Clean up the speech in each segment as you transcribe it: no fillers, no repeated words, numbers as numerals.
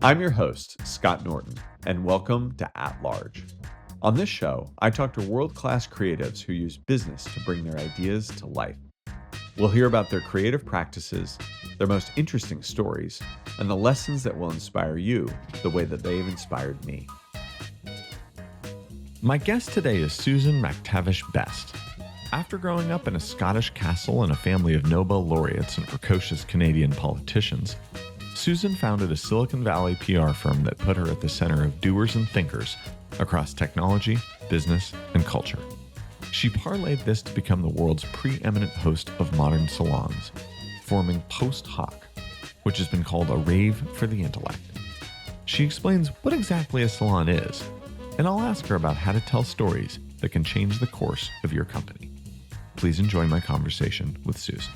I'm your host, Scott Norton, and welcome to At Large. On this show, I talk to world-class creatives who use business to bring their ideas to life. We'll hear about their creative practices, their most interesting stories, and the lessons that will inspire you the way that they've inspired me. My guest today is Susan MacTavish Best. After growing up in a Scottish castle and a family of Nobel laureates and precocious Canadian politicians, Susan founded a Silicon Valley PR firm that put her at the center of doers and thinkers across technology, business, and culture. She parlayed this to become the world's preeminent host of modern salons, forming Posthoc, which has been called a rave for the intellect. She explains what exactly a salon is, and I'll ask her about how to tell stories that can change the course of your company. Please enjoy my conversation with Susan.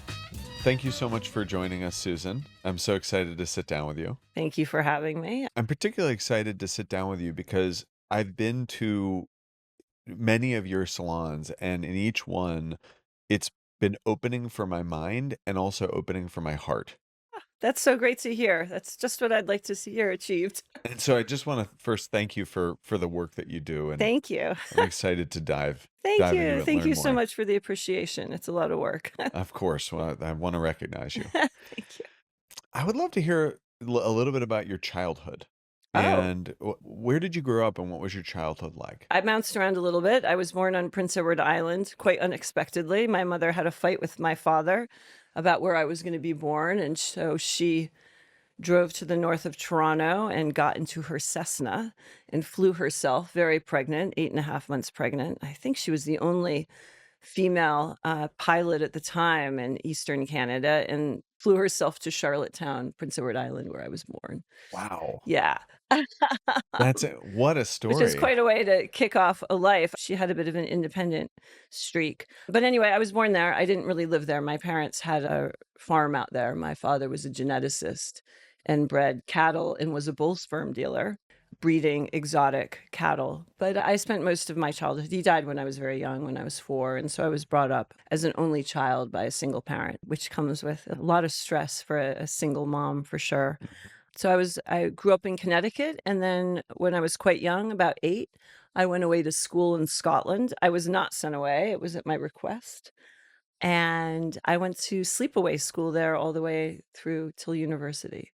Thank you so much for joining us, Susan. I'm so excited to sit down with you. Thank you for having me. I'm particularly excited to sit down with you because I've been to many of your salons, and in each one, it's been opening for my mind and also opening for my heart. That's so great to hear. That's just what I'd like to see here achieved. And so I just want to first thank you for the work that you do, and Thank you. I'm excited to dive Thank into you. it and Thank learn you so more. much for the appreciation. It's a lot of work. Of course, well, I want to recognize you. Thank you. I would love to hear a little bit about your childhood. Oh, And where did you grow up, and what was your childhood like? I bounced around a little bit. I was born on Prince Edward Island quite unexpectedly. My mother had a fight with my father about where I was going to be born, and so she drove to the north of Toronto and got into her Cessna and flew herself, very pregnant, 8.5 months pregnant. I think she was the only female pilot at the time in Eastern Canada, and flew herself to Charlottetown, Prince Edward Island, where I was born. Wow. Yeah. That's it. What a Which is story. quite a way to kick off a life. She had a bit of an independent streak. But anyway, I was born there. I didn't really live there. My parents had a farm out there. My father was a geneticist and bred cattle and was a bull sperm dealer, breeding exotic cattle. But I spent most of my childhood. He died when I was very young, when I was 4. And so I was brought up as an only child by a single parent, which comes with a lot of stress for a single mom, for sure. So I grew up in Connecticut, and then when I was quite young, about 8, I went away to school in Scotland. I was not sent away, it was at my request, and I went to sleepaway school there all the way through till university,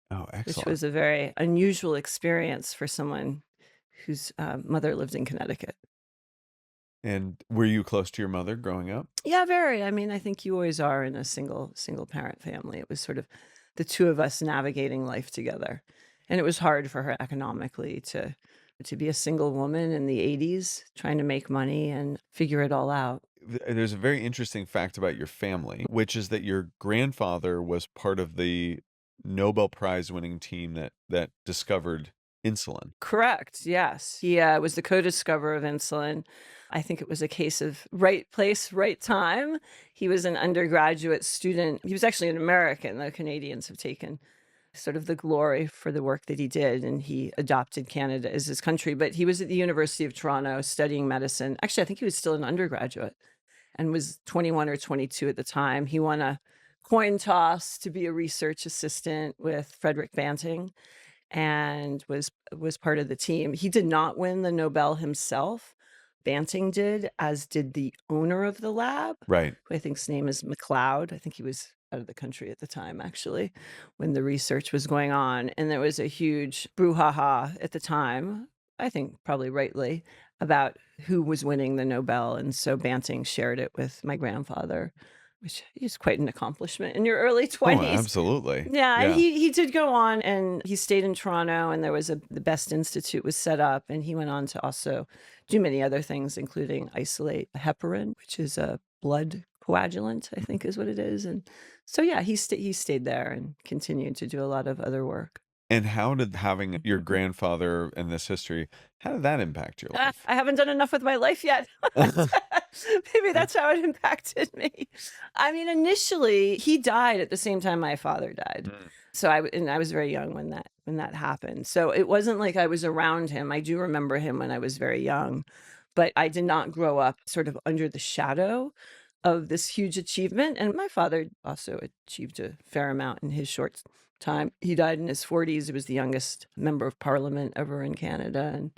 Oh, which excellent. was a very unusual experience for someone whose mother lived in Connecticut. And were you close to your mother growing up? Yeah, very. I mean, I think you always are in a single parent family. It was sort of the two of us navigating life together. And it was hard for her economically to be a single woman in the 80s trying to make money and figure it all out. There's a very interesting fact about your family, which is that your grandfather was part of the Nobel Prize winning team that discovered insulin. Correct. Yes. He was the co-discoverer of insulin. I think it was a case of right place, right time. He was an undergraduate student. He was actually an American. The Canadians have taken sort of the glory for the work that he did, and he adopted Canada as his country. But he was at the University of Toronto studying medicine. Actually, I think he was still an undergraduate and was 21 or 22 at the time. He won a coin toss to be a research assistant with Frederick Banting and was part of the team. He did not win the Nobel himself. Banting did, as did the owner of the lab, Right. who I think's name is McLeod. I think he was out of the country at the time, actually, when the research was going on. And there was a huge brouhaha at the time, I think probably rightly, about who was winning the Nobel. And so Banting shared it with my grandfather, which is quite an accomplishment in your early Oh, 20s. absolutely. Yeah, and Yeah. he did go on, and he stayed in Toronto, and there was the Best Institute was set up, and he went on to also do many other things, including isolate heparin, which is a blood coagulant, I think is what it is. And so yeah, he stayed there and continued to do a lot of other work. And how did having your grandfather and this history, how did that impact your life? I haven't done enough with my life yet. Maybe that's how it impacted me. I mean, initially, he died at the same time my father died. Mm. So I was very young when that happened. So it wasn't like I was around him. I do remember him when I was very young, but I did not grow up sort of under the shadow of this huge achievement. And my father also achieved a fair amount in his short time. He died in his 40s. He was the youngest member of parliament ever in Canada and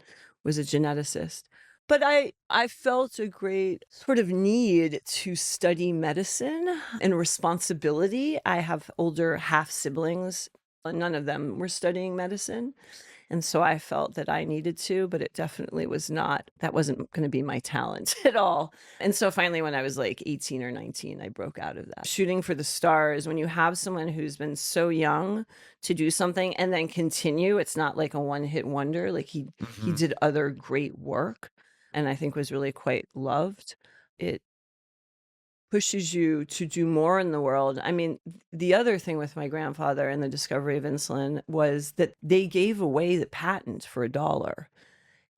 was a geneticist. But I felt a great sort of need to study medicine and responsibility. I have older half siblings, and none of them were studying medicine. And so I felt that I needed to, but it definitely was not, that wasn't going to be my talent at all. And so finally, when I was like 18 or 19, I broke out of that. Shooting for the stars, when you have someone who's been so young to do something and then continue, it's not like a one-hit wonder. Like he did other great work and I think was really quite loved. It pushes you to do more in the world. I mean, the other thing with my grandfather and the discovery of insulin was that they gave away the patent for $1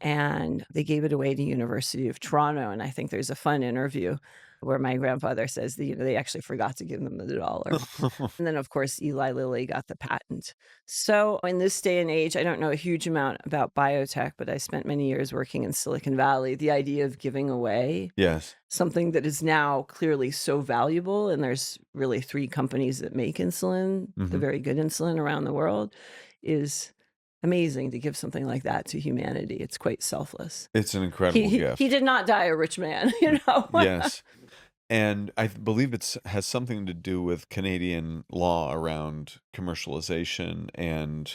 and they gave it away to University of Toronto. And I think there's a fun interview where my grandfather says that, they actually forgot to give them the $1. And then, of course, Eli Lilly got the patent. So in this day and age, I don't know a huge amount about biotech, but I spent many years working in Silicon Valley. The idea of giving away Yes. something that is now clearly so valuable, and there's really 3 companies that make insulin, the very good insulin around the world, is amazing to give something like that to humanity. It's quite selfless. It's an incredible gift. He did not die a rich man, Yes. And I believe has something to do with Canadian law around commercialization and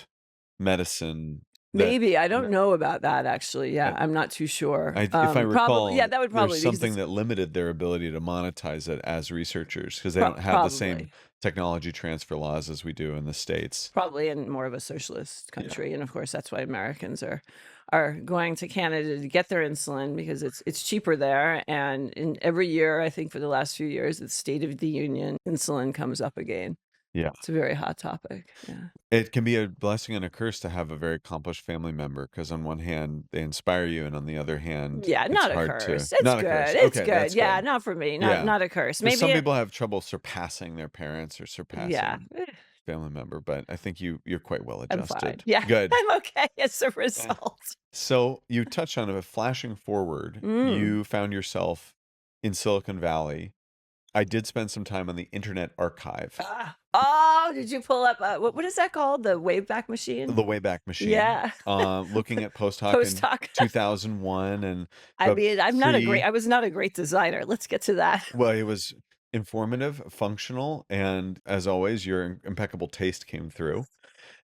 medicine. Maybe. I don't know about that, actually. Yeah, I'm not too sure. If I recall, probably, yeah, that would probably there's be because something it's that limited their ability to monetize it as researchers because they don't have the same probably. technology transfer laws as we do in the States. Probably in more of a socialist country. And of course, that's why Americans are going to Canada to get their insulin because it's cheaper there. And every year, I think for the last few years, the State of the Union, insulin comes up again. Yeah. It's a very hot topic. Yeah. It can be a blessing and a curse to have a very accomplished family member because on one hand they inspire you and on the other hand Yeah, it's not a hard curse. to It's not good. a curse. It's Okay, good. that's Yeah, good. not for me. Yeah. Not a curse. 'Cause Maybe some people have trouble surpassing their parents or yeah. surpassing family member, but I think you're quite well I'm fine. adjusted. Yeah, Good. I'm okay as a result. So you touched on it, flashing forward, you found yourself in Silicon Valley. I did spend some time on the Internet Archive, Oh, did you pull up what is that called? The Wayback Machine? the Wayback Machine, Yeah. looking at Posthoc in Posthoc. 2001, and I mean, I pre was not a great designer. Let's get to that. well, it was informative, functional, and as always, your impeccable taste came through.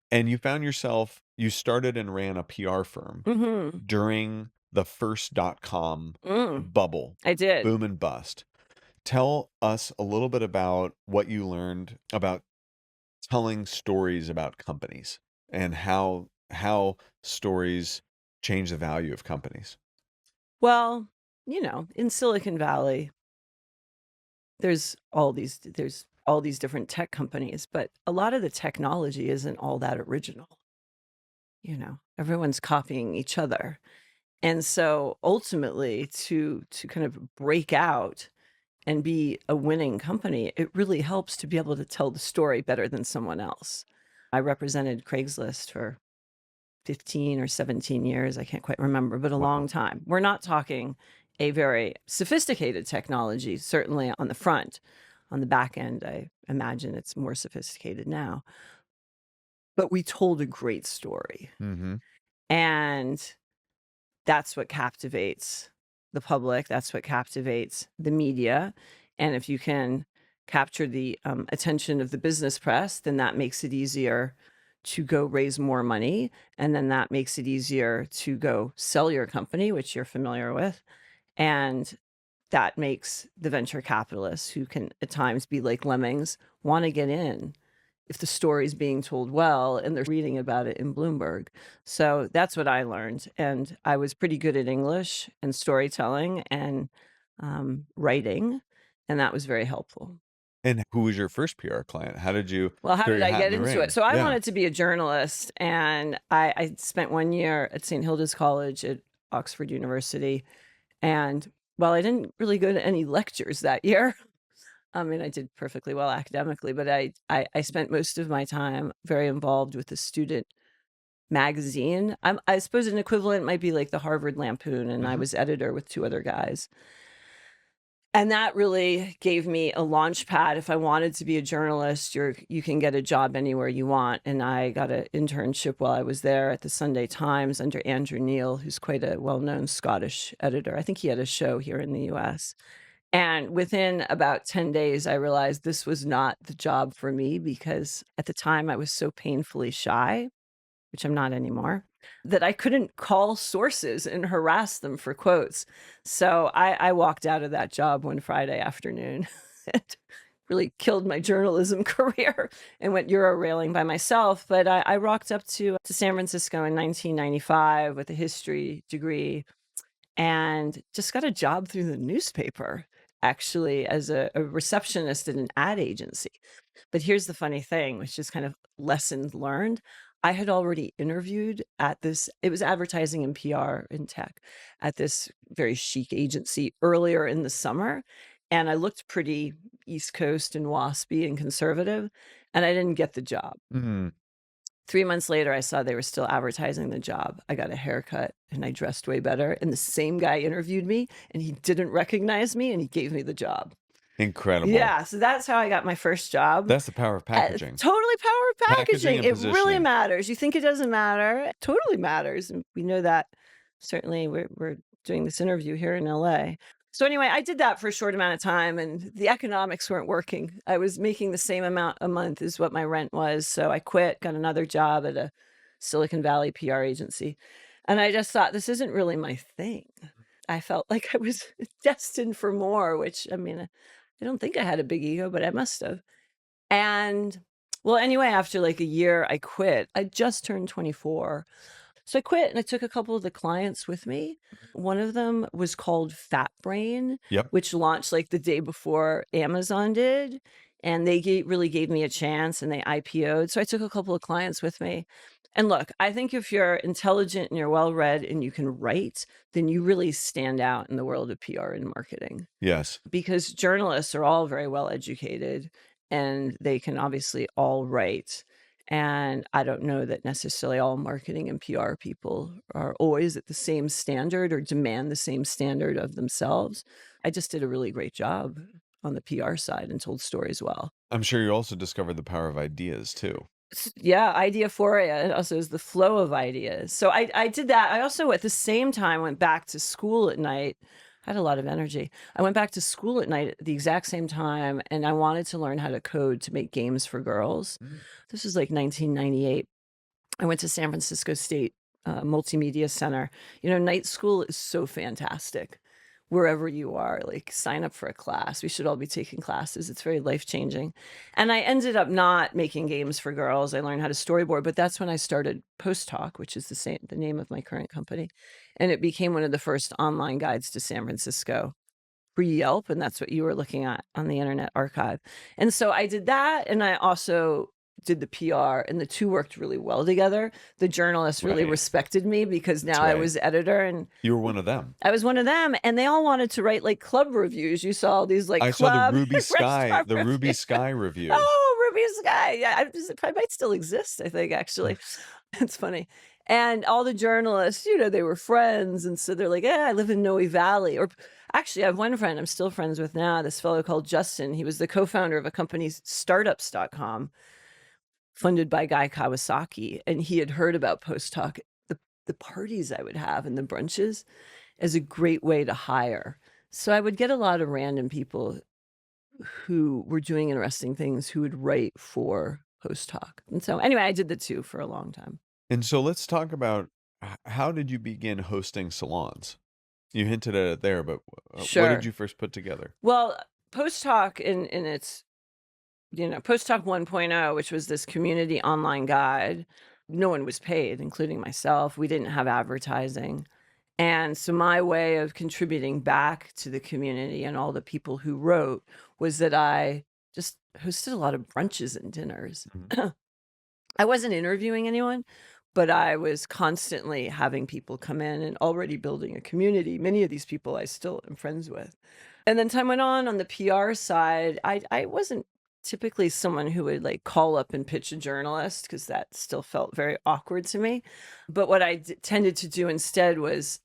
And you found yourself, you started and ran a PR firm during the first .com bubble, I did. boom and bust. Tell us a little bit about what you learned about telling stories about companies and how stories change the value of companies. Well, in Silicon Valley, there's all these different tech companies, but a lot of the technology isn't all that original. Everyone's copying each other. And so ultimately to kind of break out and be a winning company, it really helps to be able to tell the story better than someone else. I represented Craigslist for 15 or 17 years. I can't quite remember, but a long time. We're not talking a very sophisticated technology, certainly on the front. On the back end, I imagine it's more sophisticated now. But we told a great story. And that's what captivates the public. That's what captivates the media. And if you can capture the attention of the business press, then that makes it easier to go raise more money. And then that makes it easier to go sell your company, which you're familiar with. And that makes the venture capitalists, who can at times be like lemmings, want to get in if the story's being told well and they're reading about it in Bloomberg. So that's what I learned. And I was pretty good at English and storytelling and writing. And that was very helpful. And who was your first PR client? How did you Well, how throw did your I hat get in the into ring? it? So I Yeah. wanted to be a journalist, and I spent 1 year at St. Hilda's College at Oxford University. And while I didn't really go to any lectures that year, I mean, I did perfectly well academically, but I spent most of my time very involved with the student magazine. I suppose an equivalent might be like the Harvard Lampoon, and I was editor with 2 other guys. And that really gave me a launch pad. If I wanted to be a journalist, you can get a job anywhere you want. And I got an internship while I was there at the Sunday Times under Andrew Neil, who's quite a well-known Scottish editor. I think he had a show here in the US. And within about 10 days, I realized this was not the job for me because at the time I was so painfully shy, which I'm not anymore, that I couldn't call sources and harass them for quotes. So I walked out of that job one Friday afternoon. It really killed my journalism career and went Eurorailing by myself. But I rocked up to San Francisco in 1995 with a history degree and just got a job through the newspaper, actually, as a receptionist at an ad agency. But here's the funny thing, which is kind of lessons learned. I had already interviewed at this, it was advertising and PR in tech at this very chic agency earlier in the summer. And I looked pretty East Coast and waspy and conservative, and I didn't get the job. Mhm. 3 months later, I saw they were still advertising the job. I got a haircut and I dressed way better. And the same guy interviewed me and he didn't recognize me and he gave me the job. Incredible. Yeah, so that's how I got my first job. That's the power of packaging. Totally power of Packaging packaging. and It really positioning. matters. You think it doesn't matter? It totally matters. And we know that. Certainly, we're doing this interview here in LA. So anyway, I did that for a short amount of time and the economics weren't working. I was making the same amount a month as what my rent was. So I quit, got another job at a Silicon Valley PR agency. And I just thought, this isn't really my thing. I felt like I was destined for more, which, I mean, I don't think I had a big ego, but I must have. And well, anyway, after like a year, I quit. I just turned 24. So I quit and I took a couple of the clients with me. One of them was called Fat Brain, Yep. which launched like the day before Amazon did. And they really gave me a chance and they IPO'd. So I took a couple of clients with me. And look, I think if you're intelligent and you're well read and you can write, then you really stand out in the world of PR and marketing. Yes. Because journalists are all very well educated and they can obviously all write. And I don't know that necessarily all marketing and PR people are always at the same standard or demand the same standard of themselves. I just did a really great job on the PR side and told stories well. I'm sure you also discovered the power of ideas too. Yeah, ideaphoria. It also is the flow of ideas. So I did that. I also, at the same time, went back to school at night. I had a lot of energy. I went back to school at night at the exact same time, and I wanted to learn how to code to make games for girls. This was like 1998. I went to San Francisco State Multimedia Center. You know, night school is so fantastic. Wherever you are, like sign up for a class. We should all be taking classes. It's very life-changing. And I ended up not making games for girls. I learned how to storyboard, but that's when I started Posthoc, which is the name of my current company. And it became one of the first online guides to San Francisco, pre-Yelp, and that's what you were looking at on the Internet Archive. And so I did that, and I also did the PR, and the two worked really well together. The journalists really Right. respected me because now I right. was editor, and You were one of them. I was one of them, and they all wanted to write like club reviews. You saw all these like I saw club the Ruby Sky, restaurant the Ruby reviews. Sky review. Oh, Ruby Sky. Yeah, it might still exist, I think, actually. It's funny. And all the journalists, you know, they were friends. And so they're like, yeah, I live in Noe Valley. Or actually, I have one friend I'm still friends with now, this fellow called Justin. He was the co-founder of a company, startups.com, funded by Guy Kawasaki. And he had heard about Posthoc, the parties I would have and the brunches as a great way to hire. So I would get a lot of random people who were doing interesting things who would write for Posthoc. And so anyway, I did the two for a long time. And so let's talk about how did you begin hosting salons? You hinted at it there, but what Sure. did you first put together? Well, Posthoc in its, Posthoc 1.0, which was this community online guide, no one was paid, including myself. We didn't have advertising. And so my way of contributing back to the community and all the people who wrote was that I just hosted a lot of brunches and dinners. I wasn't interviewing anyone, but I was constantly having people come in and already building a community. Many of these people I still am friends with. And then time went on the PR side. I wasn't typically someone who would like call up and pitch a journalist because that still felt very awkward to me. But what I tended to do instead was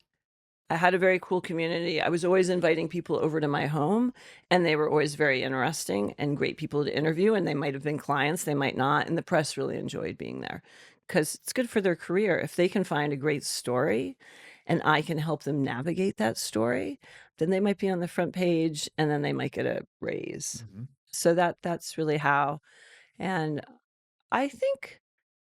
I had a very cool community. I was always inviting people over to my home, and they were always very interesting and great people to interview, and they might have been clients, they might not, and the press really enjoyed being there because it's good for their career. If they can find a great story and I can help them navigate that story, then they might be on the front page and then they might get a raise. Mhm. So that's really how. And I think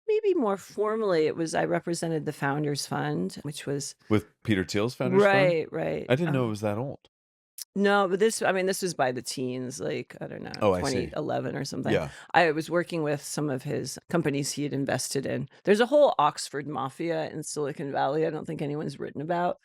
maybe more formally, it was I represented the Founders Fund, which was With Peter Thiel's Founders Fund? right, right. I didn't know it was that old. No, but this I mean, this was by the teens, like, I don't know, Oh, I see. 2011 or something. Yeah. I was working with some of his companies he had invested in. There's a whole Oxford mafia in Silicon Valley I don't think anyone's written about.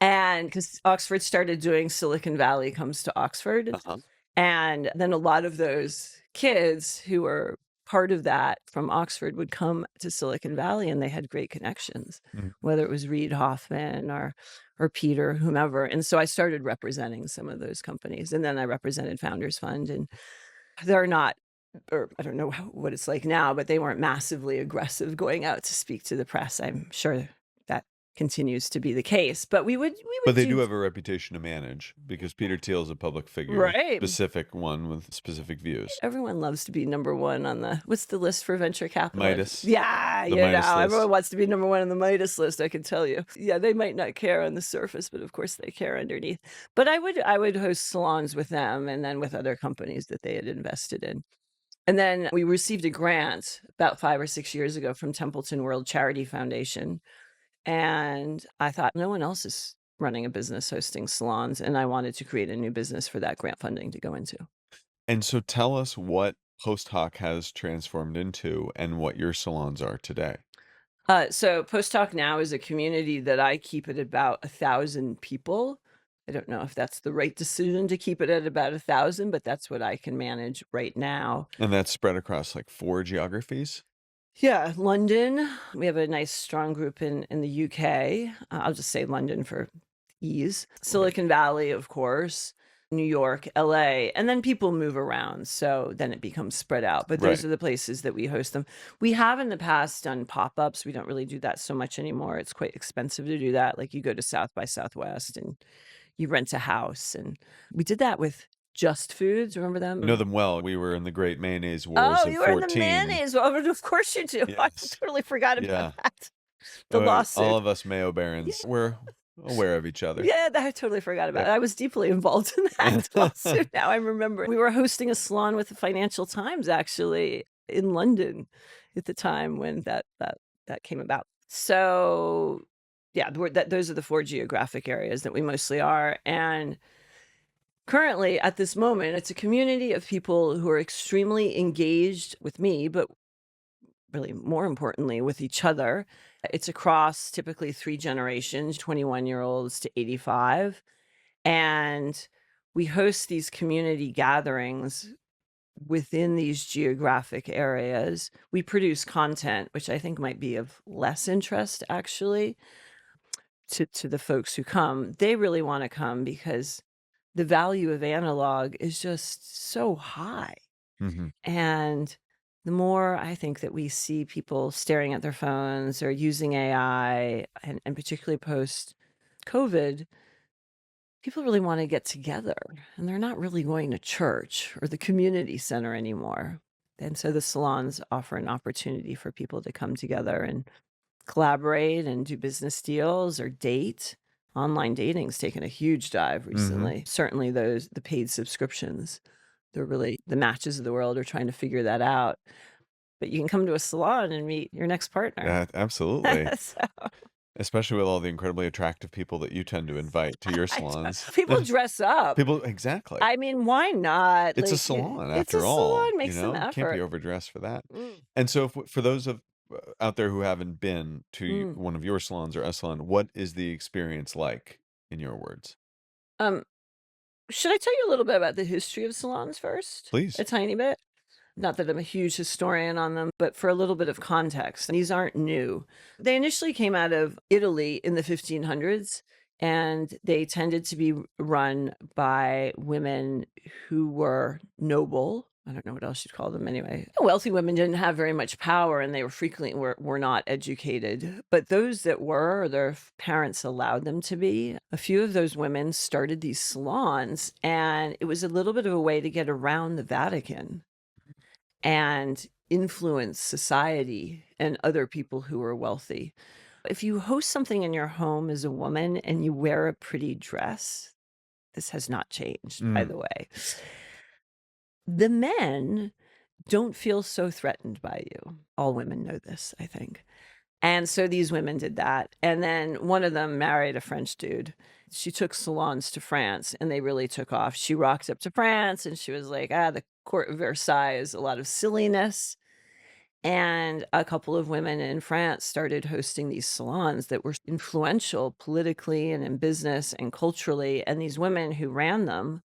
And because Oxford started doing Silicon Valley Comes to Oxford, Uh-huh. and then a lot of those kids who were part of that from Oxford would come to Silicon Valley, and they had great connections, Mhm. whether it was Reid Hoffman or Peter, whomever. And so I started representing some of those companies, and then I represented Founders Fund, and they're not, or I don't know what it's like now, but they weren't massively aggressive going out to speak to the press. I'm sure that continues to be the case, but we But would they do do have a reputation to manage because Peter Thiel is a public figure, right. specific one with specific views. Everyone loves to be number one on the what's the list for venture capitalists? Midas. Yeah, The you Midas know, list. everyone wants to be number one on the Midas list, I can tell you. Yeah, they might not care on the surface, but of course they care underneath. But I would host salons with them and then with other companies that they had invested in. And then we received a grant about 5 or 6 years ago from Templeton World Charity Foundation. And I thought no one else is running a business hosting salons, and I wanted to create a new business for that grant funding to go into. And so tell us what Posthoc has transformed into and what your salons are today. So Posthoc now is a community that I keep at about 1,000 people. I don't know if that's the right decision to keep it at about 1,000, but that's what I can manage right now. And that's spread across like 4 geographies? Yeah, London. We have a nice strong group in the UK. I'll just say London for ease. Silicon Valley, of course, New York, LA, and then people move around, so then it becomes spread out. But those Right. are the places that we host them. We have in the past done pop-ups. We don't really do that so much anymore. It's quite expensive to do that. Like you go to South by Southwest and you rent a house, and we did that with Just Foods. Remember I know them? them well. We were in the great mayonnaise wars Oh, of you were in the 14. mayonnaise. Well, of course you do. I Yes. totally forgot about Yeah. that. The All lawsuit. of us mayo barons were aware of each other. Yeah, that I totally forgot about Yep. it. I was deeply involved in that lawsuit. Now I remember. We were hosting a salon with the Financial Times actually in London at the time when that came about. So yeah, those are the 4 geographic areas that we mostly are. And currently at this moment, it's a community of people who are extremely engaged with me, but really more importantly with each other. It's across typically 3 generations, 21-year-olds to 85. And we host these community gatherings within these geographic areas. We produce content, which I think might be of less interest actually to the folks who come. They really want to come because the value of analog is just so high. Mhm. And the more I think that we see people staring at their phones or using AI, and particularly post COVID, people really want to get together and they're not really going to church or the community center anymore. And so the salons offer an opportunity for people to come together and collaborate and do business deals or date. Online dating's taken a huge dive recently. Certainly the paid subscriptions. They're really the Matches of the world are trying to figure that out. But you can come to a salon and meet your next partner. Yeah, absolutely. So Especially with all the incredibly attractive people that you tend to invite to your salons. people dress up. People exactly. I mean, why not? It's a Like, salon it's a after all, salon, you make some know? Can't be effort. overdressed for that. Mm, And so for those of out there who haven't been to mm. one of your salons or a salon, what is the experience like in your words? Um, should I tell you a little bit about the history of salons first? Please. A tiny bit? Not that I'm a huge historian on them, but for a little bit of context, these aren't new. They initially came out of Italy in the 1500s, and they tended to be run by women who were noble I don't know what else you'd call them anyway. Wealthy women didn't have very much power and they were frequently were not educated. But those that were, or their parents allowed them to be, a few of those women started these salons, and it was a little bit of a way to get around the Vatican and influence society and other people who are wealthy. If you host something in your home as a woman and you wear a pretty dress, this has not changed, by the way. The men don't feel so threatened by you. All women know this, I think. And so these women did that. And then one of them married a French dude. She took salons to France and they really took off. She rocked up to France and she was like, the court of Versailles is a lot of silliness. And a couple of women in France started hosting these salons that were influential politically and in business and culturally. And these women who ran them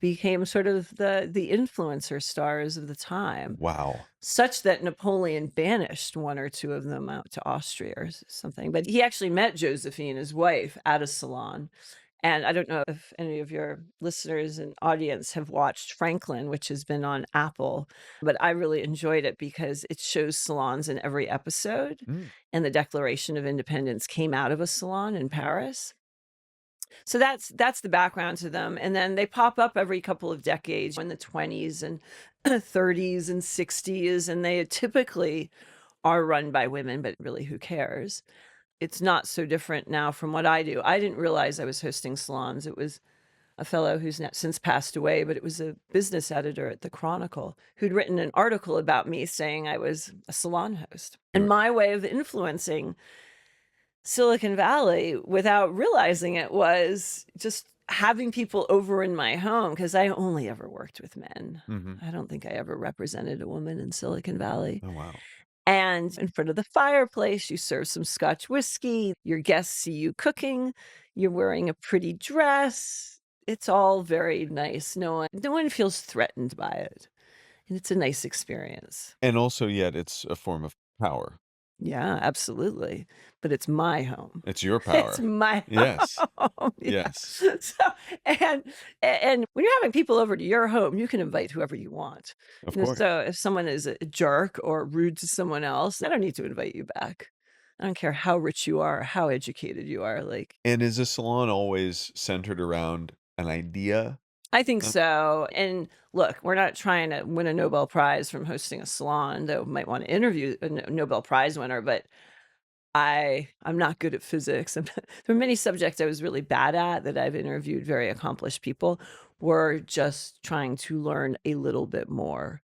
became sort of the influencer stars of the time. Wow. Such that Napoleon banished one or two of them out to Austria or something. But he actually met Josephine, his wife, at a salon. And I don't know if any of your listeners and audience have watched Franklin, which has been on Apple, but I really enjoyed it because it shows salons in every episode. And the Declaration of Independence came out of a salon in Paris. So that's the background to them. And then they pop up every couple of decades in the 20s and 30s and 60s, and they typically are run by women, but really who cares? It's not so different now from what I do. I didn't realize I was hosting salons. It was a fellow who's since passed away, but it was a business editor at the Chronicle who'd written an article about me saying I was a salon host. And my way of influencing Silicon Valley without realizing it was just having people over in my home, because I only ever worked with men. I don't think I ever represented a woman in Silicon Valley. Oh, wow. And in front of the fireplace, you serve some Scotch whiskey. Your guests see you cooking. You're wearing a pretty dress. It's all very nice. No one feels threatened by it. And it's a nice experience. And also, yet, it's a form of power. Yeah, absolutely. But it's my home. It's your power. It's my Yes. home. Yes. So, and when you're having people over to your home, you can invite whoever you want. Of course. So if someone is a jerk or rude to someone else, I don't need to invite you back. I don't care how rich you are, or how educated you are. And is a salon always centered around an idea? I think so. And look, we're not trying to win a Nobel Prize from hosting a salon, though we might want to interview a Nobel Prize winner, but I'm not good at physics. There are many subjects I was really bad at that I've interviewed very accomplished people. We're just trying to learn a little bit more,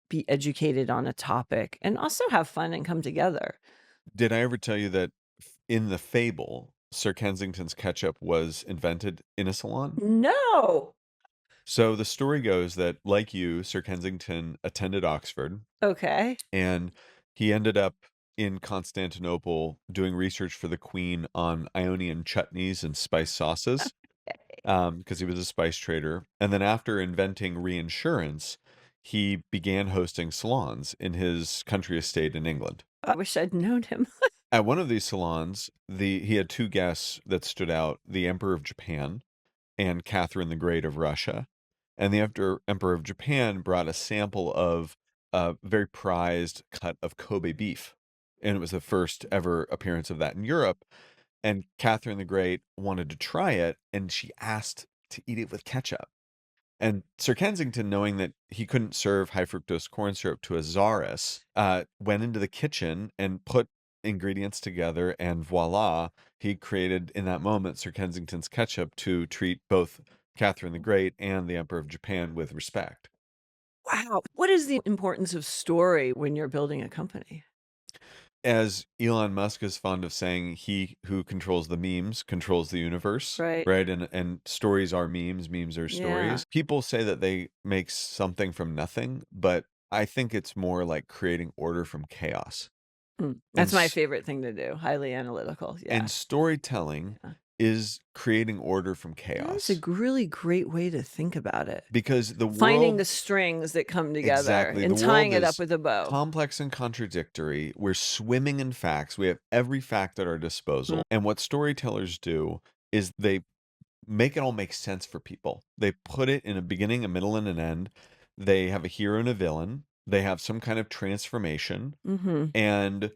be educated on a topic, and also have fun and come together. Did I ever tell you that in the fable, Sir Kensington's ketchup was invented in a salon? No. So the story goes that, like you, Sir Kensington attended Oxford, Okay. and he ended up in Constantinople doing research for the Queen on Ionian chutneys and spice sauces, because he was a spice trader. And then after inventing reinsurance, he began hosting salons in his country estate in England. I wish I'd known him. At one of these salons, he had two guests that stood out: the Emperor of Japan and Catherine the Great of Russia. And the Emperor of Japan brought a sample of a very prized cut of Kobe beef. And it was the first ever appearance of that in Europe. And Catherine the Great wanted to try it, and she asked to eat it with ketchup. And Sir Kensington, knowing that he couldn't serve high fructose corn syrup to a czaress, went into the kitchen and put ingredients together, and voila, he created in that moment Sir Kensington's ketchup to treat both Catherine the Great and the Emperor of Japan with respect. Wow. What is the importance of story when you're building a company? As Elon Musk is fond of saying, he who controls the memes controls the universe. Right. Right. And stories are memes, memes are stories. Yeah. People say that they make something from nothing, but I think it's more like creating order from chaos. That's my favorite thing to do. Highly analytical. Yeah. And storytelling is creating order from chaos. That's a really great way to think about it. Because the world, finding the strings that come together exactly, and the tying world it up is with a bow. complex and contradictory. We're swimming in facts. We have every fact at our disposal. And what storytellers do is they make it all make sense for people. They put it in a beginning, a middle, and an end. they have a hero and a villain. They have some kind of transformation, Mm-hmm. and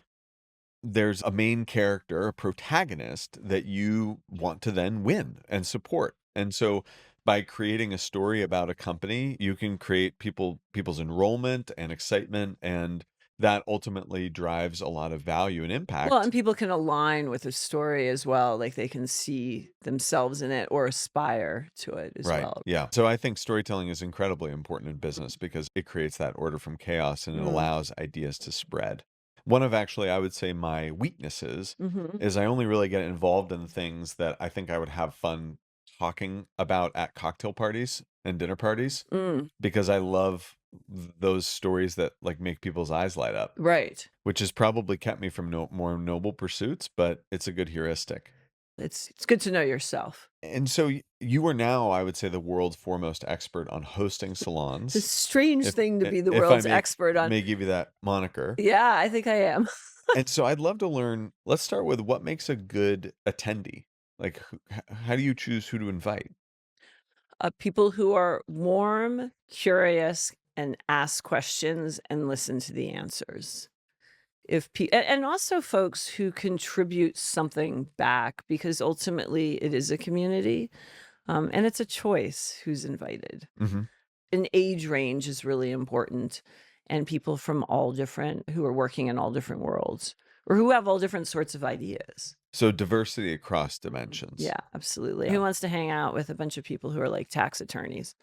there's a main character, a protagonist that you want to then win and support. And so by creating a story about a company, you can create people's enrollment and excitement, and that ultimately drives a lot of value and Well, impact. and people can align with the story as well. Like they can see themselves in it or aspire to it as Right. well. Yeah. So I think storytelling is incredibly important in business because it creates that order from chaos and it Mm. allows ideas to spread. One of actually, I would say, my weaknesses Mm-hmm. is I only really get involved in things that I think I would have fun talking about at cocktail parties and dinner parties Mm. because I love those stories that like make people's eyes light up, Right. which has probably kept me from more noble pursuits, but it's a good heuristic. It's good to know yourself. And so you are now, I would say, the world's foremost expert on hosting It's a salons. strange thing to be the If I world's expert on. may give you that moniker. Yeah, I think I am. And so I'd love to learn, let's start with what makes a good attendee? Like how do you choose who to invite? People who are warm, curious, and ask questions and listen to the answers. And also folks who contribute something back because ultimately it is a community, and it's a choice who's invited. Hmm. An age range is really important, and people from all different who are working in all different worlds or who have all different sorts of ideas. So diversity across dimensions. Yeah, absolutely. Yeah. Who wants to hang out with a bunch of people who are like tax attorneys?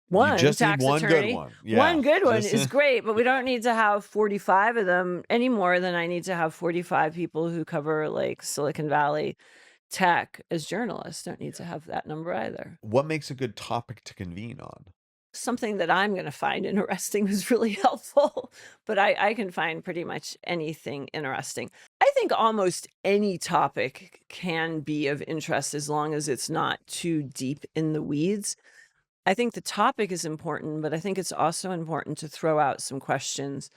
You One just need tax one good attorney, one. one Yeah. good one Just is great, but we don't need to have 45 of them any more than I need to have 45 people who cover like Silicon Valley tech as journalists. Don't need to have that number either. what makes a good topic to convene on? Something that I'm going to find interesting is really helpful, but I can find pretty much anything interesting. I think almost any topic can be of interest as long as it's not too deep in the weeds. I think the topic is important, but I think it's also important to throw out some questions.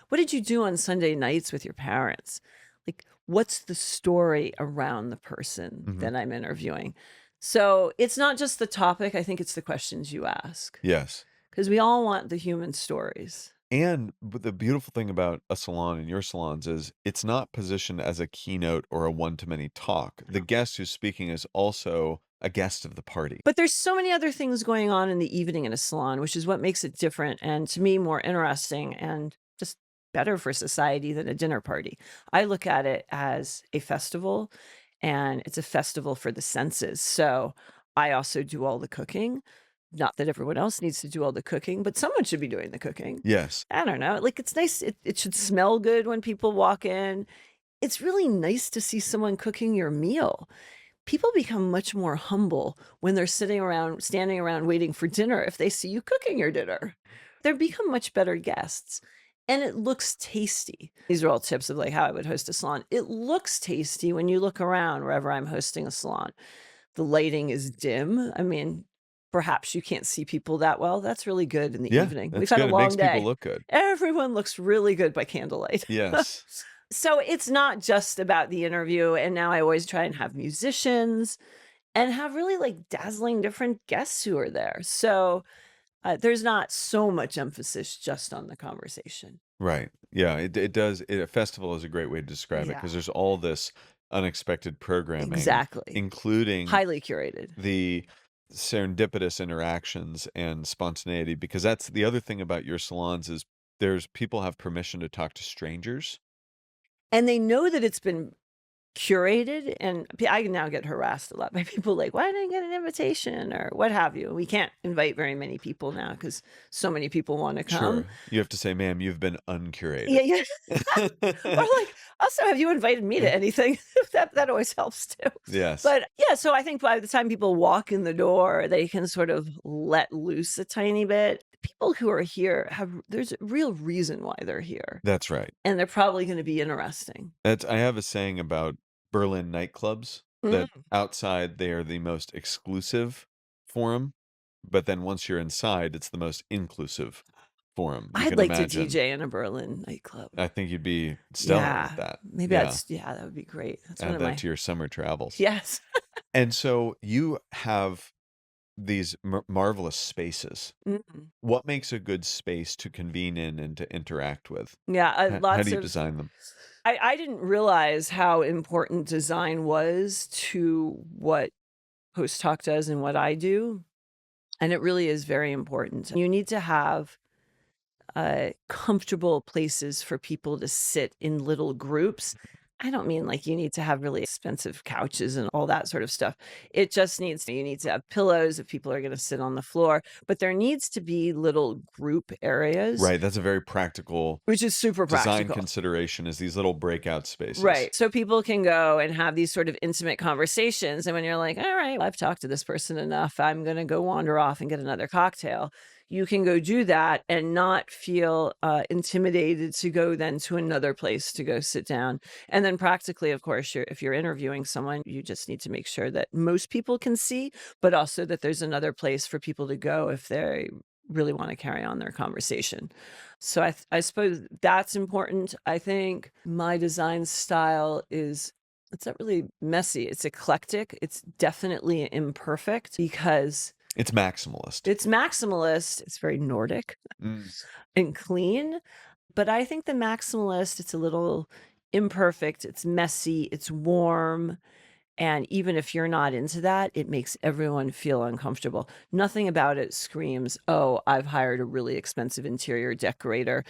What did you do on Sunday nights with your parents? Like, what's the story around the person Hmm. that I'm interviewing? So it's not just the topic. I think it's the questions you ask Yes. because we all want the human stories. But the beautiful thing about a salon and your salons is it's not positioned as a keynote or a one-to-many talk. The guest who's speaking is also a guest of the party. But there's so many other things going on in the evening in a salon, which is what makes it different and to me more interesting and just better for society than a dinner party. I look at it as a festival and it's a festival for the senses. So I also do all the cooking. Not that everyone else needs to do all the cooking, but someone should be doing the cooking. Yes. I don't know. Like it's nice. It should smell good when people walk in. It's really nice to see someone cooking your meal. People become much more humble when they're standing around waiting for dinner if they see you cooking your dinner. They become much better guests. And it looks tasty. These are all tips of like how I would host a salon. It looks tasty when you look around wherever I'm hosting a salon. The lighting is dim. I mean, perhaps you can't see people that well. That's really good in the Yeah, evening. We've that's had a good. It long makes people day. look good. Everyone looks really good by candlelight. Yes. So it's not just about the interview. And now I always try and have musicians and have really like dazzling different guests who are there. So there's not so much emphasis just on the conversation. Right. Yeah, it does. A festival is a great way to describe it Yeah, because there's all this unexpected programming, exactly. including Highly curated. the serendipitous interactions and spontaneity, because that's the other thing about your salons is there's people have permission to talk to strangers. And they know that it's been curated, and I now get harassed a lot by people like, "Why didn't I get an invitation?" or what have you. We can't invite very many people now because so many people want to come. Sure. You have to say, ma'am, you've been Yeah, uncurated. yeah. Or like, also, have you invited me to anything? That always helps too. Yes. But yeah, so I think by the time people walk in the door, they can sort of let loose a tiny bit. People who are here there's a real reason why they're here, That's right. and they're probably going to be interesting. I have a saying about Berlin nightclubs that Mm. outside they are the most exclusive forum, but then once you're inside, it's the most inclusive forum you I'd can like to imagine. DJ in a Berlin nightclub. I think you'd be stellar at Yeah, that. maybe Yeah. yeah, that would be great. That's one Add of that my to your summer travels. yes. And so you have these marvelous spaces. Mm. What makes a good space to convene in and to interact with? Yeah, How lots do you of. design them? I didn't realize how important design was to what Posthoc does and what I do, and it really is very important. You need to have comfortable places for people to sit in little groups. I don't mean like you need to have really expensive couches and all that sort of stuff. It just you need to have pillows if people are going to sit on the floor, but there needs to be little group areas, Right. That's a very practical which is super design practical. consideration, is these little breakout spaces. Right. So people can go and have these sort of intimate conversations. And when you're like, all right, I've talked to this person enough, I'm going to go wander off and get another cocktail. You can go do that and not feel intimidated to go then to another place to go sit down. And then practically, of course, if you're interviewing someone, you just need to make sure that most people can see, but also that there's another place for people to go if they really want to carry on their conversation. So I suppose that's important. I think my design style it's not really messy. It's eclectic. It's definitely imperfect because it's maximalist. It's maximalist. It's very Nordic and clean. But I think the maximalist, it's a little imperfect. It's messy. It's warm. And even if you're not into that, it makes everyone feel uncomfortable. Nothing about it screams, oh, I've hired a really expensive interior decorator.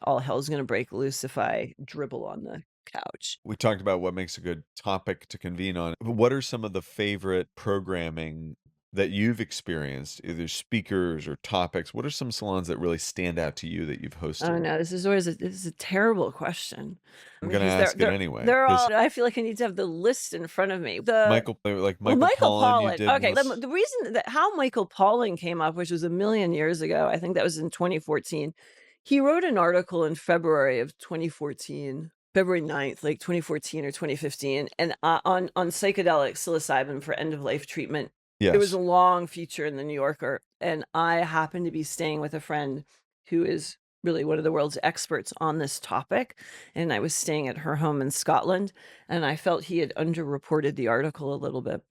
All hell's gonna break loose if I dribble on the couch. We talked about what makes a good topic to convene on. What are some of the favorite programming that you've experienced, either speakers or topics? What are some salons that really stand out to you that you've hosted? Oh no, this is a terrible question. I'm going to ask it anyway. They're all. I feel like I need to have the list in front of me. Michael Pollan. You did okay, the reason that how Michael Pollan came up, which was a million years ago, I think that was in 2014. He wrote an article in February of 2014. February 9th, like 2014 or 2015, and on psychedelic psilocybin for end-of-life treatment. Yes. It was a long feature in the New Yorker, and I happened to be staying with a friend who is really one of the world's experts on this topic, and I was staying at her home in Scotland, and I felt he had underreported the article a little bit.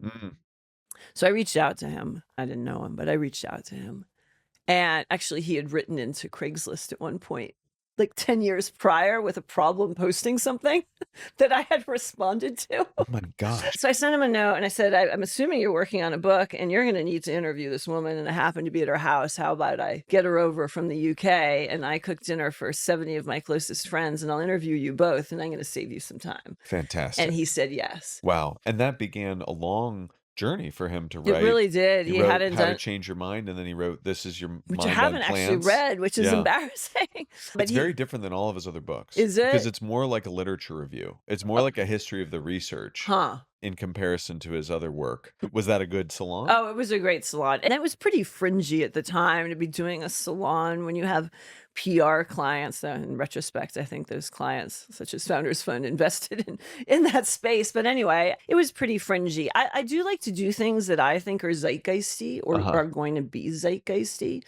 So I reached out to him. I didn't know him, but I reached out to him. And actually, he had written into Craigslist at one point, like 10 years prior, with a problem posting something that I had responded to. Oh my gosh. So I sent him a note and I said, I'm assuming you're working on a book and you're going to need to interview this woman. And I happen to be at her house. How about I get her over from the UK and I cook dinner for 70 of my closest friends and I'll interview you both and I'm going to save you some time. Fantastic. And he said yes. Wow. And that began a long journey for him to write. It really did. He wrote How to Change Your Mind, and then he wrote This Is Your Mind Which on I haven't Plans. actually read, which is embarrassing. But it's very different than all of his other books. Is it? Because it's more like a literature review. It's more like a history of the research in comparison to his other work. Was that a good salon? Oh, it was a great salon. And it was pretty fringy at the time to be doing a salon when you have PR clients. In retrospect, I think those clients, such as Founders Fund, invested in that space. But anyway, it was pretty fringy. I do like to do things that I think are zeitgeisty or are going to be zeitgeisty.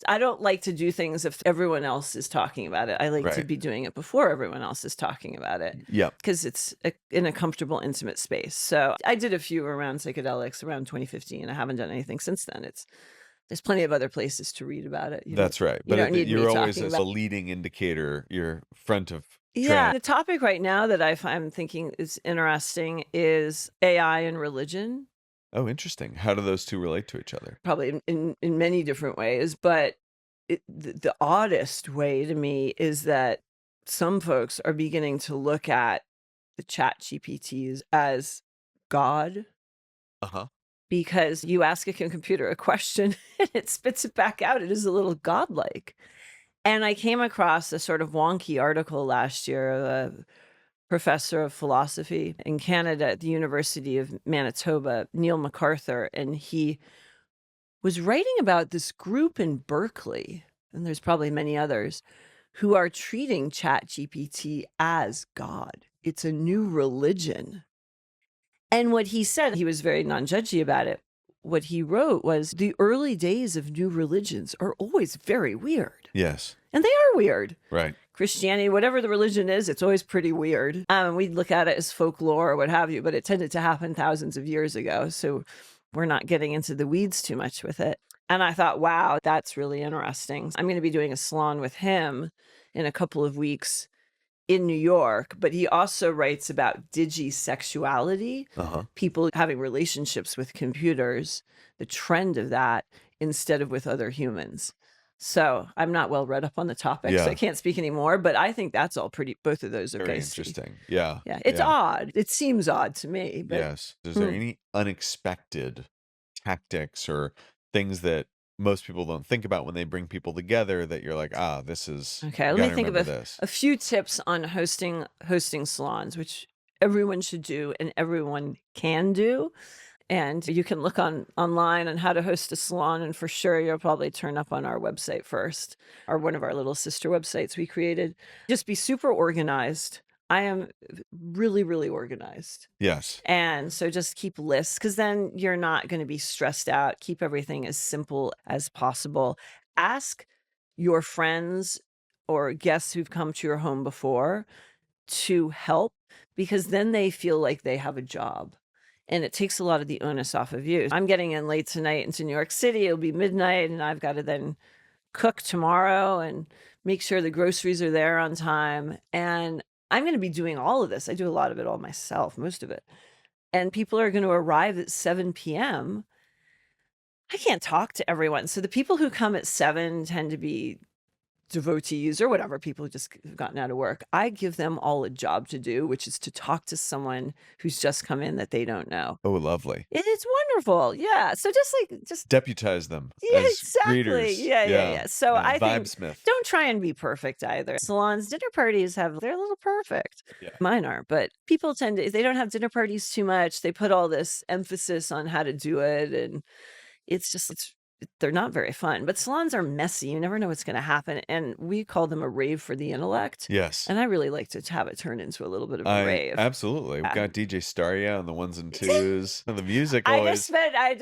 I don't like to do things if everyone else is talking about it. I like to be doing it before everyone else is talking about it. Yeah. Because it's in a comfortable, intimate space. So I did a few around psychedelics around 2015. I haven't done anything since then. There's plenty of other places to read about it. That's right. But you're always, as a leading indicator, you're front of trend. Yeah. The topic right now that I'm thinking is interesting is AI and religion. Oh, interesting. How do those two relate to each other? Probably in many different ways, but the oddest way to me is that some folks are beginning to look at the chat GPTs as God. Because you ask a computer a question and it spits it back out. It is a little godlike. And I came across a sort of wonky article last year, a professor of philosophy in Canada at the University of Manitoba, Neil MacArthur, and he was writing about this group in Berkeley, and there's probably many others, who are treating ChatGPT as God. It's a new religion. And what he said, he was very non-judgy about it. What he wrote was, the early days of new religions are always very weird. Yes. And they are weird. Right. Christianity, whatever the religion is, it's always pretty weird. We'd look at it as folklore or what have you, but it tended to happen thousands of years ago. So we're not getting into the weeds too much with it. And I thought, wow, that's really interesting. I'm going to be doing a salon with him in a couple of weeks in New York, but he also writes about digisexuality, people having relationships with computers, the trend of that instead of with other humans. So I'm not well read up on the topic, so I can't speak anymore, but I think that's all pretty, both of those are Very guys. interesting. Yeah. Yeah. It's odd. It seems odd to me, but Yes. Is there any unexpected tactics or things that most people don't think about when they bring people together that you're like, this is, okay. you Let me gotta think of remember this. a few tips on hosting salons, which everyone should do and everyone can do. And you can look online on how to host a salon, and for sure you'll probably turn up on our website first, or one of our little sister websites we created. Just be super organized. I am really, really organized. Yes. And so just keep lists, because then you're not going to be stressed out. Keep everything as simple as possible. Ask your friends or guests who've come to your home before to help, because then they feel like they have a job. And it takes a lot of the onus off of you. I'm getting in late tonight into New York City. It'll be midnight, and I've got to then cook tomorrow and make sure the groceries are there on time. And I'm going to be doing all of this. I do a lot of it all myself, most of it. And people are going to arrive at 7 p.m. I can't talk to everyone. So the people who come at 7 tend to be devotees or whatever, people who just have gotten out of work. I give them all a job to do, which is to talk to someone who's just come in that they don't know. Oh, lovely. It's wonderful. Yeah. So just Deputize them yeah, as exactly. greeters. Yeah. So I think Vibesmith. don't try and be perfect either. Salons, dinner parties they're a little perfect. Yeah. Mine are, but people tend to, they don't have dinner parties too much. They put all this emphasis on how to do it, and they're not very fun. But salons are messy. You never know what's going to happen. And we call them a rave for the intellect. Yes. And I really like to have it turn into a little bit of a rave. Absolutely. We've got DJ Staria on the ones and twos. And the music always. I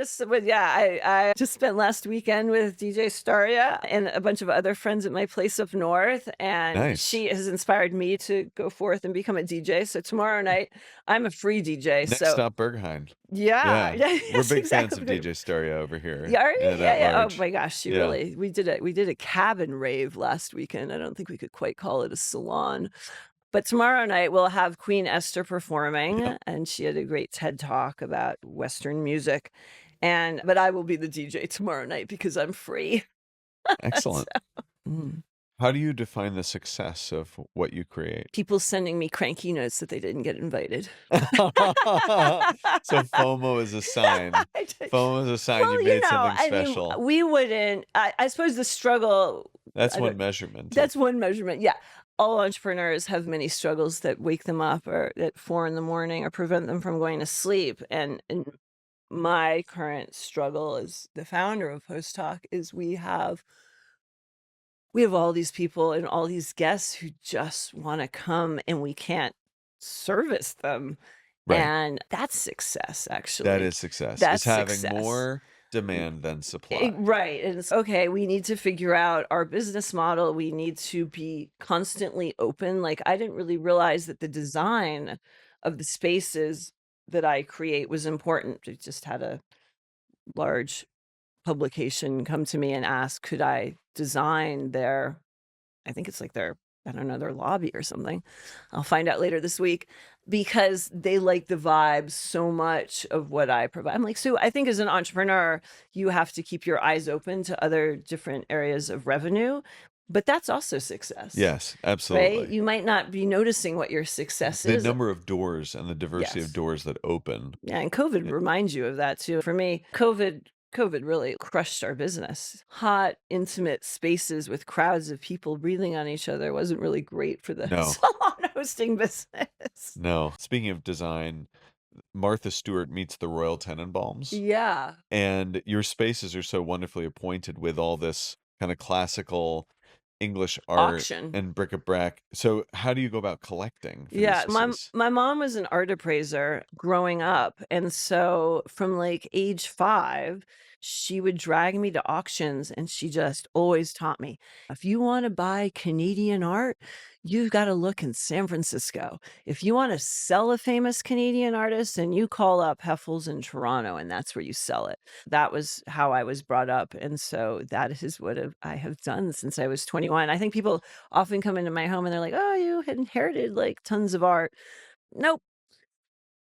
just spent last weekend with DJ Staria and a bunch of other friends at my place up north. And she has inspired me to go forth and become a DJ. So tomorrow night, I'm a free DJ. Next stop, Berghain. Yeah. We're big fans of DJ Staria over here. Yeah. Oh my gosh, we did a cabin rave last weekend. I don't think we could quite call it a salon. But tomorrow night we'll have Queen Esther performing, and she had a great TED talk about Western music. But I will be the DJ tomorrow night because I'm free. Excellent. How do you define the success of what you create? People sending me cranky notes that they didn't get invited. So FOMO is a sign. FOMO is a sign you made something special. I mean, we wouldn't. I suppose the struggle. That's one measurement. That's one measurement. Yeah. All entrepreneurs have many struggles that wake them up or at 4 a.m. or prevent them from going to sleep. And my current struggle as the founder of Posthoc is we have all these people and all these guests who just want to come, and we can't service them. Right. And that's success, actually. That is success. That's having success. More demand than supply. Right. And it's okay. We need to figure out our business model. We need to be constantly open. Like, I didn't really realize that the design of the spaces that I create was important. I just had a large publication come to me and ask, could I design their lobby or something. I'll find out later this week, because they like the vibe so much of what I provide. I'm like, so I think as an entrepreneur, you have to keep your eyes open to other different areas of revenue, but that's also success. Yes, absolutely. Right? You might not be noticing what your success is. The number of doors and the diversity of doors that open. Yeah, and COVID reminds you of that too. For me, COVID really crushed our business. Hot, intimate spaces with crowds of people breathing on each other wasn't really great for the salon hosting business. No. Speaking of design, Martha Stewart meets the Royal Tenenbaums. Yeah. And your spaces are so wonderfully appointed with all this kind of classical English art auction and bric-a-brac. So how do you go about collecting? My mom was an art appraiser growing up. And so from like age 5, she would drag me to auctions, and she just always taught me, if you want to buy Canadian art, you've got to look in San Francisco. If you want to sell a famous Canadian artist, then you call up Heffel's in Toronto, and that's where you sell it. That was how I was brought up. And so that is what I have done since I was 21. I think people often come into my home and they're like, oh, you had inherited like tons of art. Nope.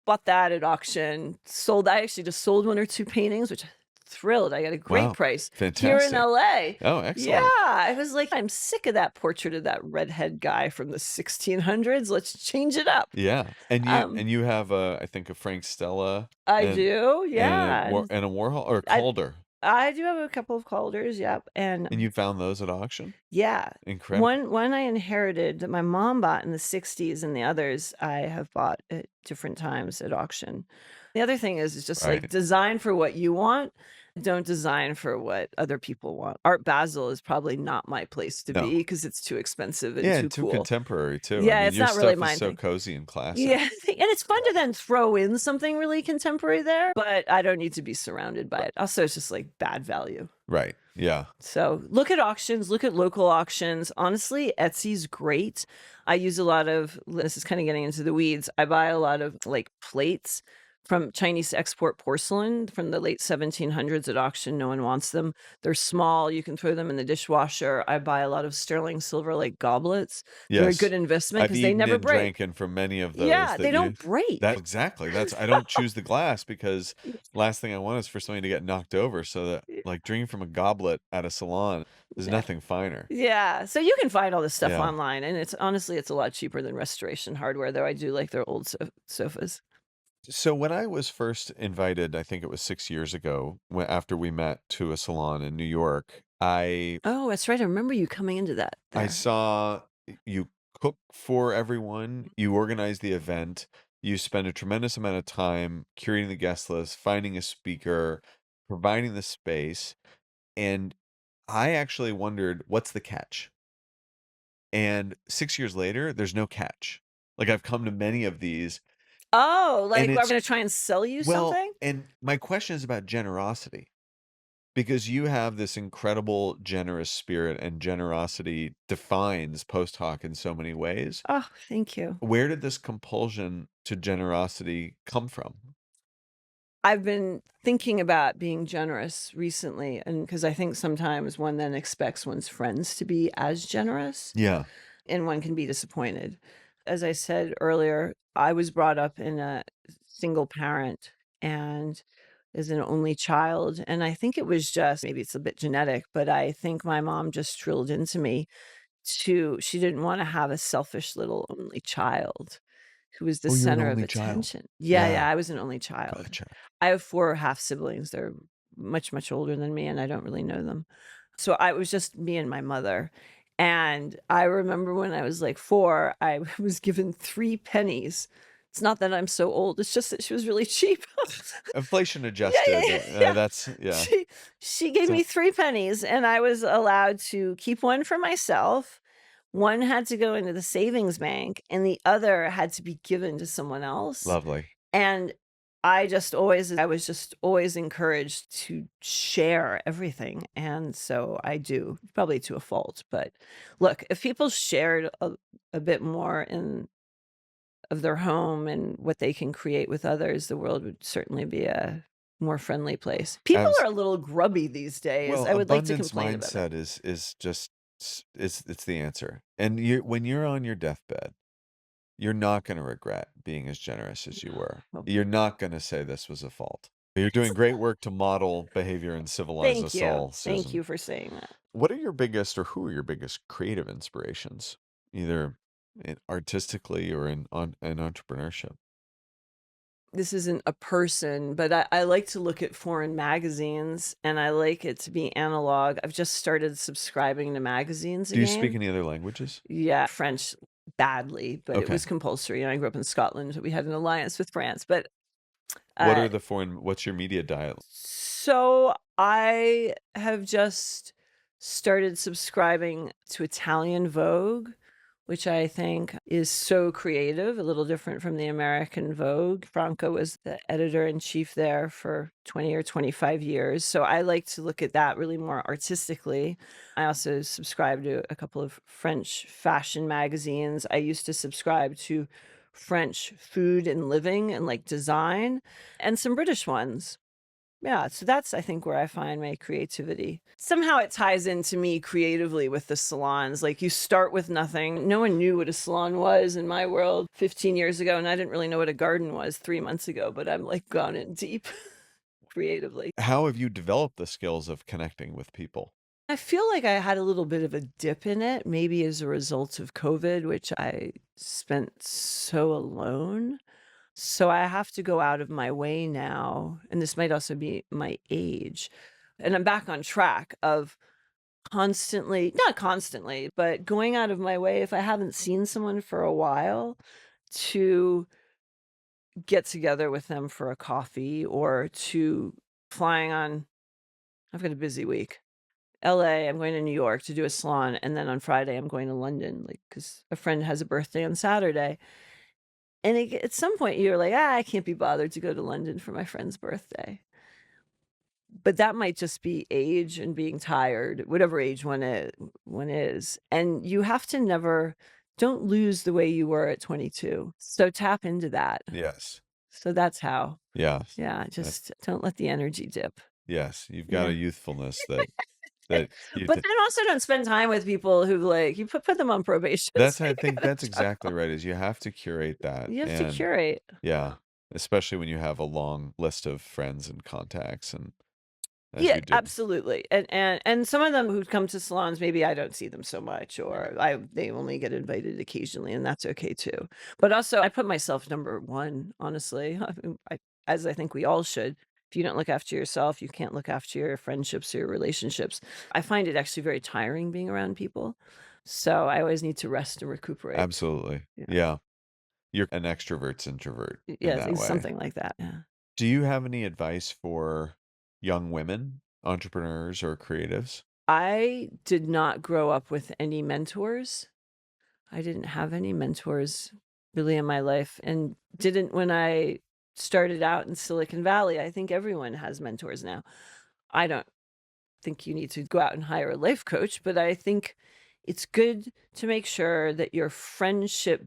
Bought that at auction. Sold. I actually just sold one or two paintings, which thrilled. I got a great Wow. price here in Fantastic. LA. Oh, Yeah, excellent. I was like, I'm sick of that portrait of that redhead guy from the 1600s. Let's change it up. Yeah. And Um, you have I think a Frank Stella I and do, yeah. and a Warhol or a I Calder. I do have a couple of Calders, yep. And And you found those at auction? yeah, Incredible. one I inherited that my mom bought in the 60s, and the others I have bought at different times at auction. The other thing is just like Right. design for what you want. Don't design for what other people want. Art Basel is probably not my place to No. be because it's too expensive and Yeah, too and too cool. contemporary too. I Yeah, mean, it's your not really stuff is my so thing. cozy and classic. Yeah, and it's fun to then throw in something really contemporary there, but I don't need to be surrounded by it. Also, it's just like bad value. Right. Yeah. So look at auctions, look at local auctions. Honestly, Etsy's great. I use a lot of, this is kind of getting into the weeds. I buy a lot of like plates from Chinese export porcelain from the late 1700s at auction. No one wants them. They're small. You can throw them in the dishwasher. I buy a lot of sterling silver like goblets. They're a Yes. good investment I've because they eaten never and break. drank from many of those Yeah, that they you don't break. that exactly. That's I don't choose the glass because last thing I want is for somebody to get knocked over. So that like drinking from a goblet at a salon is Yeah. nothing finer. Yeah, so you can find all this stuff Yeah. online, and it's honestly, it's a lot cheaper than restoration hardware, though I do like their old sofas. So when I was first invited, I think it was 6 years ago, after we met to a salon in New York, Oh, that's right, I remember you coming into that I there. saw you cook for everyone, you organize the event, you spend a tremendous amount of time curating the guest list, finding a speaker, providing the space, and I actually wondered, what's the catch? And 6 years later, there's no catch. Like I've come to many of these, Oh, and like, I'm it's gonna try and sell you well, something? and my question is about generosity. Because you have this incredible generous spirit and generosity defines post hoc in so many ways. Oh, thank you. Where did this compulsion to generosity come from? I've been thinking about being generous recently, and because I think sometimes one then expects one's friends to be as generous, Yeah. and one can be disappointed. As I said earlier, I was brought up in a single parent and as an only child. And I think it was just maybe it's a bit genetic, but I think my mom just drilled into me she didn't want to have a selfish little only child who was the Oh, you're an center of only child. attention. Yeah, Yeah. yeah, I was an only child. Gotcha. I have four half siblings. They're much, much older than me, and I don't really know them. So I it was just me and my mother. And I remember when I was like 4, I was given 3 pennies. It's not that I'm so old, it's just that she was really cheap. Inflation Yeah, yeah, adjusted. yeah, yeah. That's yeah. She she gave So me 3 pennies, and I was allowed to keep one for myself. One had to go into the savings bank, and the other had to be given to someone else. lovely. And I was just always encouraged to share everything, and so I do, probably to a fault, but look, if people shared a bit more in of their home and what they can create with others, the world would certainly be a more friendly place. People As are a little grubby these days. well, I would like to abundance complain about it. mindset is just it's the answer. And you when you're on your deathbed, you're not going to regret being as generous as you were. Well, You're not going to say this was a fault. You're doing great work to model behavior and civilize thank us you. all, Thank Susan. you for saying that. What are your biggest or who are your biggest creative inspirations, either artistically or in entrepreneurship? This isn't a person, but I like to look at foreign magazines and I like it to be analog. I've just started subscribing to magazines Do you speak again. any other languages? Yeah, French badly, but it Okay. was compulsory. And I grew up in Scotland. We had an alliance with France, but What uh, are the foreign, what's your media diet? so I have just started subscribing to Italian Vogue, which I think is so creative, a little different from the American Vogue. Franco was the editor-in-chief there for 20 or 25 years, so I like to look at that really more artistically. I also subscribe to a couple of French fashion magazines. I used to subscribe to French food and living and, like, design, and some British ones. Yeah, so that's, I think, where I find my creativity. Somehow it ties into me creatively with the salons. Like, you start with nothing. No one knew what a salon was in my world 15 years ago, and I didn't really know what a garden was 3 months ago, but I'm, like, gone in deep creatively. How have you developed the skills of connecting with people? I feel like I had a little bit of a dip in it, maybe as a result of COVID, which I spent so alone. So I have to go out of my way now, and this might also be my age, and I'm back on track of constantly, not constantly, but going out of my way if I haven't seen someone for a while to get together with them for a coffee or to flying on. I've got a busy week. LA, I'm going to New York to do a salon, and then on Friday I'm going to London, like, because a friend has a birthday on Saturday. And at some point, you're like, I can't be bothered to go to London for my friend's birthday. But that might just be age and being tired, whatever age one is. And you have to never, don't lose the way you were at 22. So tap into that. Yes. So that's how. Yes. Yeah, just don't let the energy dip. Yes. You've got Yeah. a youthfulness that you But then also don't spend time with people who, like, you put them on probation. That's So I you think gotta that's exactly right, is you have to curate that. You have to And curate. yeah, especially when you have a long list of friends and contacts, and as Yeah, you do. absolutely. And some of them who come to salons, maybe I don't see them so much, or they only get invited occasionally, and that's okay too. But also, I put myself number one, honestly. As I think we all should. If you don't look after yourself, you can't look after your friendships or your relationships. I find it actually very tiring being around people. So I always need to rest and recuperate. Absolutely. Yeah. Yeah. You're an extrovert's introvert in Yes, that it's way. something like that. Yeah. Do you have any advice for young women, entrepreneurs or creatives? I did not grow up with any mentors. I didn't have any mentors really in my life and didn't when I started out in Silicon Valley. I think everyone has mentors now. I don't think you need to go out and hire a life coach, but I think it's good to make sure that your friendships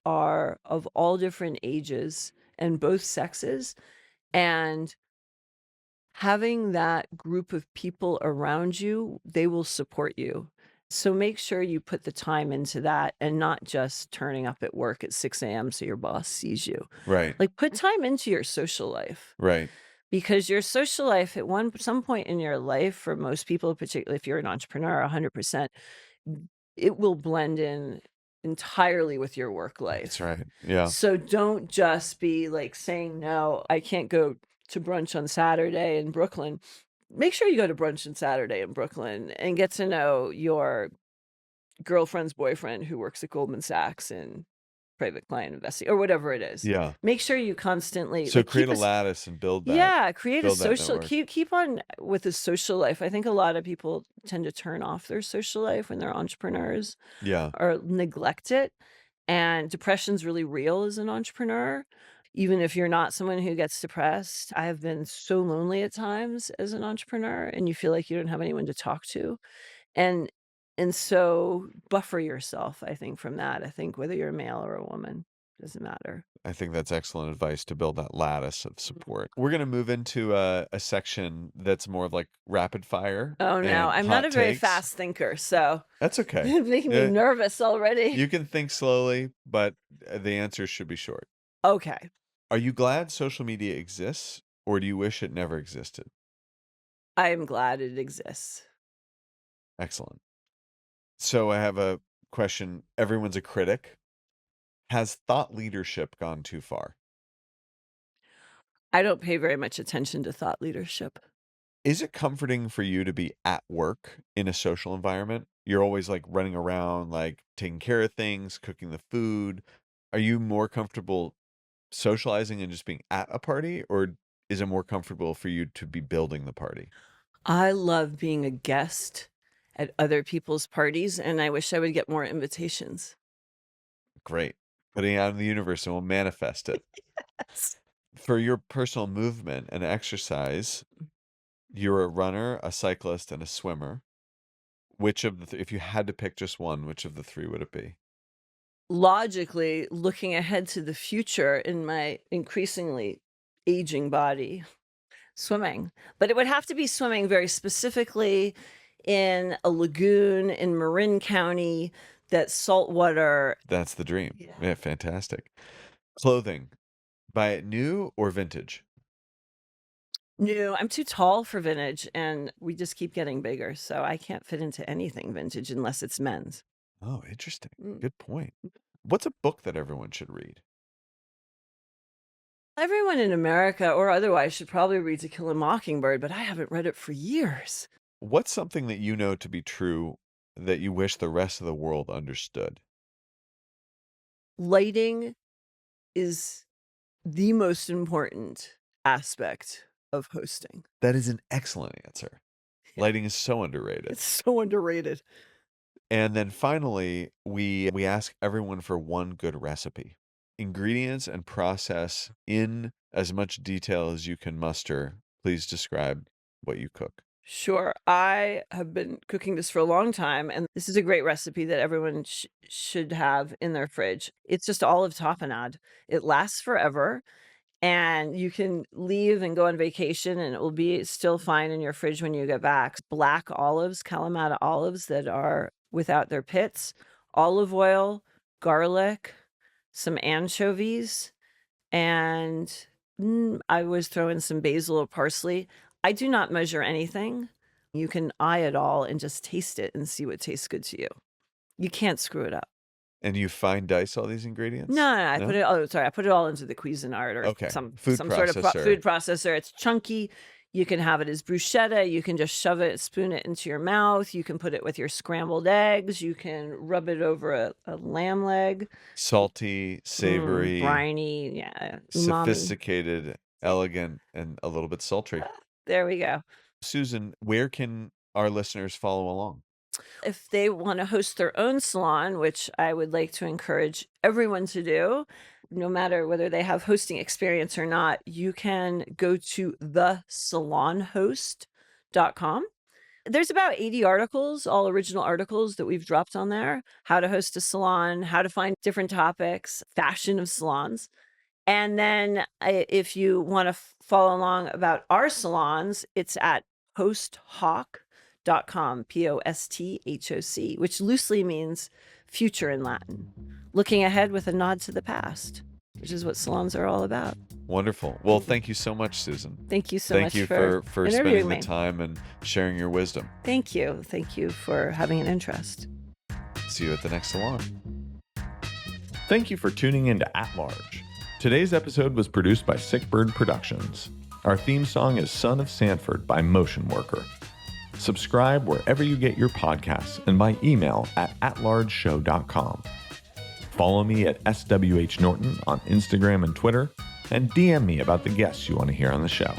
are of all different ages and both sexes, and having that group of people around you, they will support you. So make sure you put the time into that and not just turning up at work at 6 a.m. so your boss sees you. Right. Like, put time into your social life, Right. because your social life at some point in your life, for most people, particularly if you're an entrepreneur, 100%, it will blend in entirely with your work That's life. right. Yeah. So don't just be like saying, no, I can't go to brunch on Saturday in Brooklyn. Make sure you go to brunch on Saturday in Brooklyn and get to know your girlfriend's boyfriend who works at Goldman Sachs in private client investing or whatever it is. Yeah. Make sure you constantly, So like, create keep a a lattice and build yeah, create a that social, network. keep on with a social life. I think a lot of people tend to turn off their social life when they're entrepreneurs Yeah. or neglect it. And depression's really real as an entrepreneur. Even if you're not someone who gets depressed, I have been so lonely at times as an entrepreneur, and you feel like you don't have anyone to talk to. And so buffer yourself, I think, from that. I think whether you're a male or a woman, doesn't matter. I think that's excellent advice to build that lattice of support. We're going to move into a section that's more of like rapid fire Oh no, and I'm not hot a very takes. fast thinker, so That's okay. it's making me nervous already. You can think slowly, but the answers should be short. Okay. Are you glad social media exists, or do you wish it never existed? I am glad it exists. Excellent. So I have a question. Everyone's a critic. Has thought leadership gone too far? I don't pay very much attention to thought leadership. Is it comforting for you to be at work in a social environment? You're always like running around, like taking care of things, cooking the food. Are you more comfortable socializing and just being at a party, or is it more comfortable for you to be building the party? I love being a guest at other people's parties, and I wish I would get more invitations. Great. Putting it out in the universe and we'll manifest it. Yes. For your personal movement and exercise, you're a runner, a cyclist, and a swimmer. Which of the if you had to pick just one, which of the three would it be? Logically, looking ahead to the future in my increasingly aging body, swimming. But it would have to be swimming very specifically in a lagoon in Marin County that's saltwater. That's the dream. Yeah. Yeah, fantastic. Clothing, buy it new or vintage? No, I'm too tall for vintage, and we just keep getting bigger, so I can't fit into anything vintage unless it's men's. Oh, interesting. Mm. Good point. What's a book that everyone should read? Everyone in America or otherwise should probably read To Kill a Mockingbird, but I haven't read it for years. What's something that you know to be true that you wish the rest of the world understood? Lighting is the most important aspect of hosting. That is an excellent answer. Lighting is so underrated. It's so underrated. And then finally, we ask everyone for one good recipe. Ingredients and process in as much detail as you can muster. Please describe what you cook. Sure. I have been cooking this for a long time, and this is a great recipe that everyone should have in their fridge. It's just olive tapenade. It lasts forever, and you can leave and go on vacation, and it will be still fine in your fridge when you get back. Black olives, Kalamata olives that are without their pits, olive oil, garlic, some anchovies, and I always throw in some basil or parsley. I do not measure anything. You can eye it all and just taste it and see what tastes good to you. You can't screw it up. And you fine dice all these ingredients? No, I No? put it. Oh, sorry, I put it all into the Cuisinart or Okay. some Food sort of processor. food processor. It's chunky. You can have it as bruschetta. You can just shove it, spoon it into your mouth. You can put it with your scrambled eggs. You can rub it over a lamb leg. Salty, savory, Briny, yeah, umami. sophisticated, elegant, and a little bit sultry. There we go. Susan, where can our listeners follow along? If they want to host their own salon, which I would like to encourage everyone to do, no matter whether they have hosting experience or not, you can go to thesalonhost.com. There's about 80 articles, all original articles that we've dropped on there. How to host a salon, how to find different topics, fashion of salons. And then if you want to follow along about our salons, it's at posthoc.com, Posthoc, which loosely means future in Latin. Looking ahead with a nod to the past, which is what salons are all about. Wonderful. Well, thank you so much, Susan. Thank you so Thank much you for spending interviewing the me. time and sharing your wisdom. Thank you. Thank you for having an interest. See you at the next salon. Thank you for tuning in to At Large. Today's episode was produced by Sick Bird Productions. Our theme song is Son of Sanford by Motion Worker. Subscribe wherever you get your podcasts and by email at atlargeshow.com. Follow me at SWH Norton on Instagram and Twitter, and DM me about the guests you want to hear on the show.